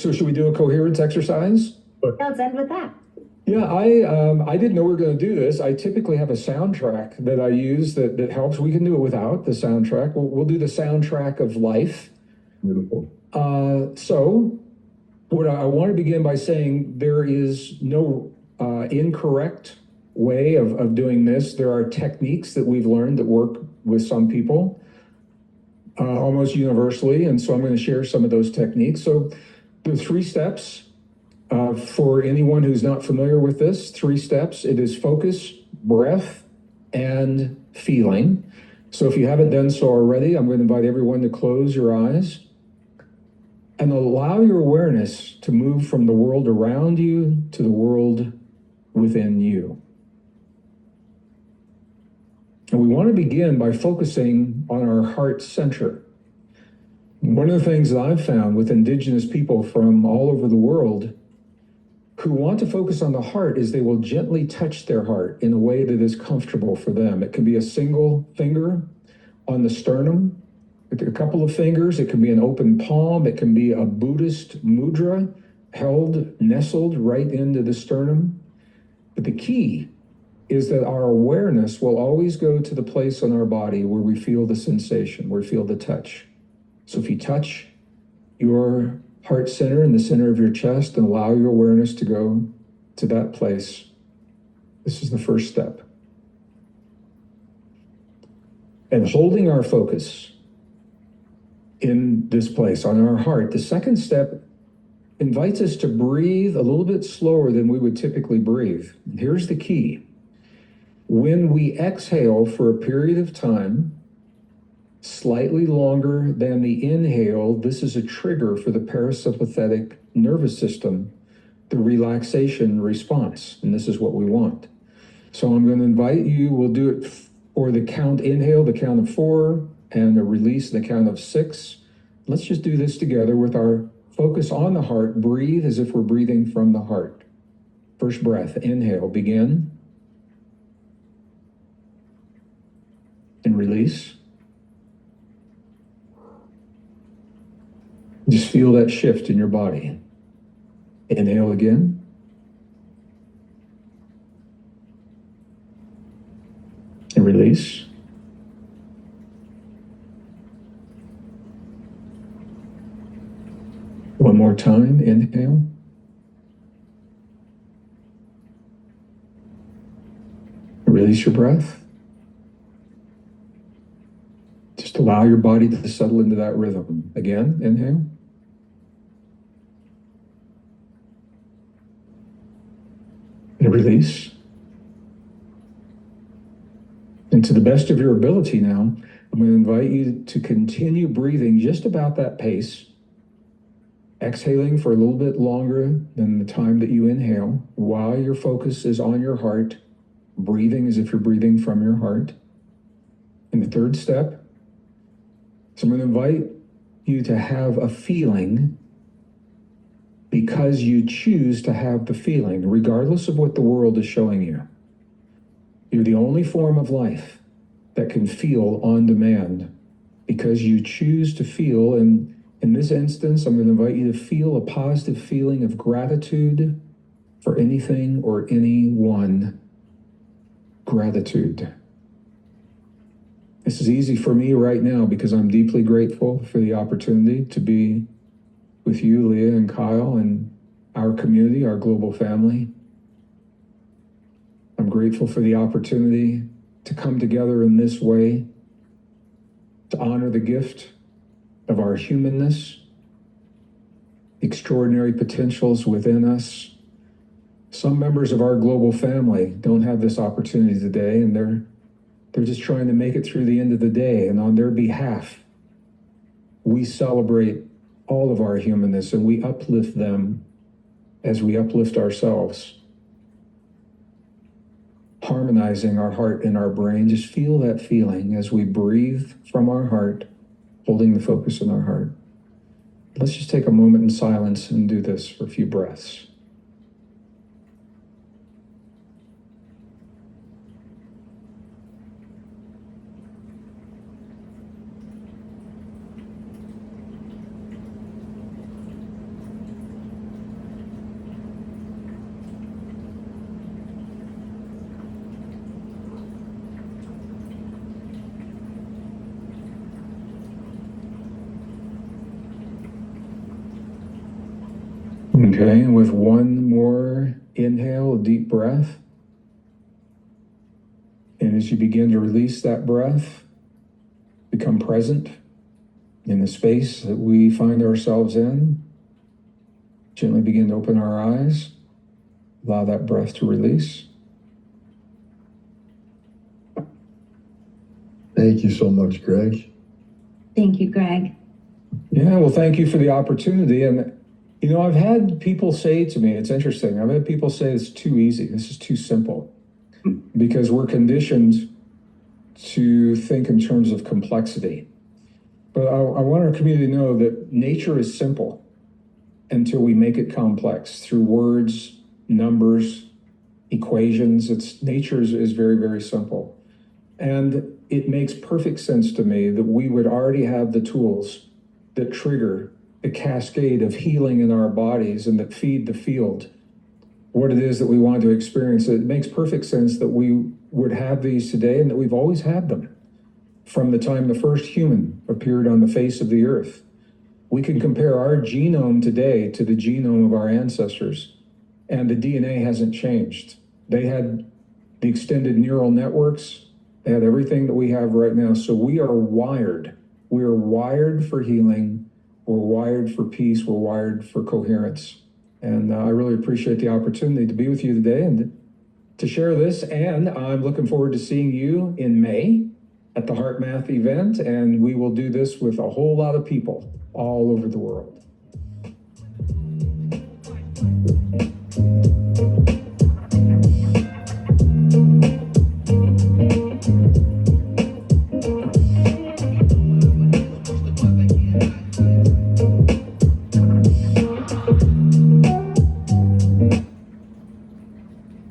So should we do a coherence exercise? Let's end with that. Yeah, I didn't know we were going to do this. I typically have a soundtrack that I use that helps. We can do it without the soundtrack. We'll do the soundtrack of life. Beautiful. So what I want to begin by saying there is no incorrect way of doing this. There are techniques that we've learned that work with some people almost universally, and so I'm going to share some of those techniques. So there are 3 steps. For anyone who's not familiar with this, 3 steps. It is focus, breath, and feeling. So if you haven't done so already, I'm going to invite everyone to close your eyes and allow your awareness to move from the world around you to the world within you. And we want to begin by focusing on our heart center. One of the things that I've found with indigenous people from all over the world who want to focus on the heart is they will gently touch their heart in a way that is comfortable for them. It can be a single finger on the sternum, a couple of fingers. It can be an open palm. It can be a Buddhist mudra held, nestled right into the sternum. But the key is that our awareness will always go to the place on our body where we feel the sensation, where we feel the touch. So if you touch your heart center in the center of your chest and allow your awareness to go to that place, this is the first step. And holding our focus in this place on our heart, the second step invites us to breathe a little bit slower than we would typically breathe. And here's the key. When we exhale for a period of time, slightly longer than the inhale, this is a trigger for the parasympathetic nervous system, the relaxation response, and this is what we want. So I'm going to invite you, we'll do it for the count inhale, the count of 4, and a release, the count of 6. Let's just do this together with our focus on the heart. Breathe as if we're breathing from the heart. First breath, inhale, begin. And release. Just feel that shift in your body. Inhale again. And release. One more time, inhale. Release your breath. Just allow your body to settle into that rhythm. Again, inhale. And release. And to the best of your ability now, I'm going to invite you to continue breathing just about that pace, exhaling for a little bit longer than the time that you inhale, while your focus is on your heart, breathing as if you're breathing from your heart. And the third step, so I'm going to invite you to have a feeling because you choose to have the feeling, regardless of what the world is showing you. You're the only form of life that can feel on demand because you choose to feel. And in this instance, I'm going to invite you to feel a positive feeling of gratitude for anything or anyone. Gratitude. This is easy for me right now because I'm deeply grateful for the opportunity to be with you, Leah and Kyle, and our community, our global family. I'm grateful for the opportunity to come together in this way, to honor the gift of our humanness, the extraordinary potentials within us. Some members of our global family don't have this opportunity today, and they're just trying to make it through the end of the day. And on their behalf, we celebrate all of our humanness and we uplift them as we uplift ourselves. Harmonizing our heart and our brain, just feel that feeling as we breathe from our heart, holding the focus in our heart. Let's just take a moment in silence and do this for a few breaths. Okay, and with one more inhale, a deep breath. And as you begin to release that breath, become present in the space that we find ourselves in. Gently begin to open our eyes. Allow that breath to release. Thank you so much, Gregg. Thank you, Gregg. Yeah, well, thank you for the opportunity. And, you know, I've had people say to me, it's interesting, I've had people say it's too easy, this is too simple, because we're conditioned to think in terms of complexity. But I want our community to know that nature is simple until we make it complex through words, numbers, equations. Nature is very, very simple. And it makes perfect sense to me that we would already have the tools that trigger the cascade of healing in our bodies and that feed the field what it is that we want to experience. It makes perfect sense that we would have these today and that we've always had them from the time the first human appeared on the face of the earth. We can compare our genome today to the genome of our ancestors, and the DNA hasn't changed. They had the extended neural networks. They had everything that we have right now. So we are wired. We are wired for healing. We're wired for peace. We're wired for coherence. And I really appreciate the opportunity to be with you today and to share this. And I'm looking forward to seeing you in May at the Heart Math event. And we will do this with a whole lot of people all over the world.